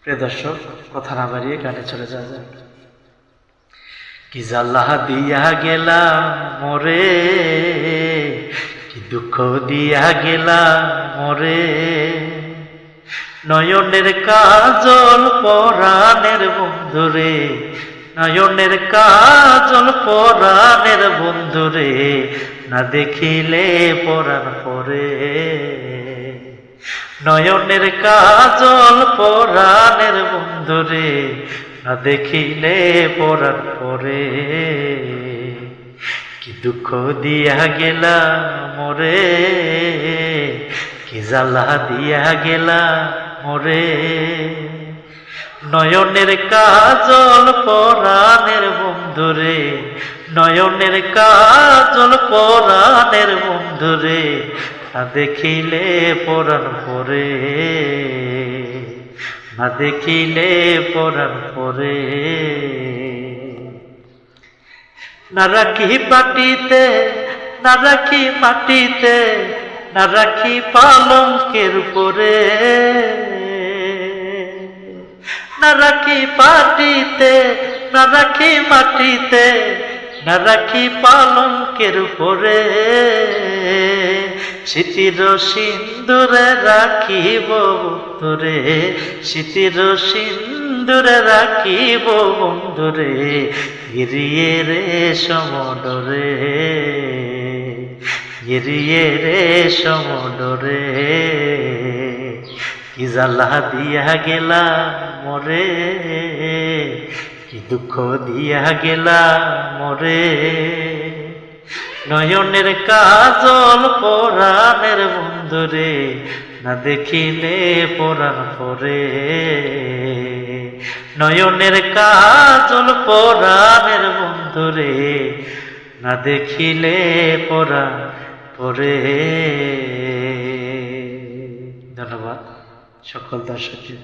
প্রিয় দর্শক, কথা না বাড়িয়ে গানে চলে যাওয়া যাক। কি জ্বালা দিয়া গেলা মোরে, কি দুঃখ দিয়া গেলা মোরে, নয়নের কাজল পরাণের বন্ধুরে, নয়নের কাজল পরাণের বন্ধুরে, না দেখিলে পরাণ পরে। নয়নের কাজল পরাণের বন্ধুরে, না দেখিলে পরাণ পরে। কি দুঃখ দিয়া গেলা মোরে, কি জ্বালা দিয়া গেলা মোরে, নয়নের কাজল পরাণের বন্ধুরে, নয়নের কাজল পরাণের বন্ধুরে, না দেখিলে পরাণ পরে, না দেখিলে পরাণ পরে। না রাখি পাটিতে, না রাখি মাটিতে, না রাখি পালঙ্কের উপরে, না রাখি পাটিতে, না রাখি মাটিতে, না রাখি পালঙ্কের উপরে, স্মৃতির সিন্দুরে রাখিব বন্ধুরে, স্মৃতির সিন্দুরে রাখিব বন্ধুরে, গিরিয়ে রে সমডরে, গিরিয়ে রে সমডরে। কি জ্বালা দিয়া গেলা মোরে, কি দুঃখ দিয়া গেলা মোরে, নয়নের কাজল পরাণের বন্ধুরে, না দেখিলে পরাণ পরে। নয়নের কাজল পরাণের বন্ধুরে, না দেখিলে পরাণ পরে। ধন্যবাদ সকল দর্শককে।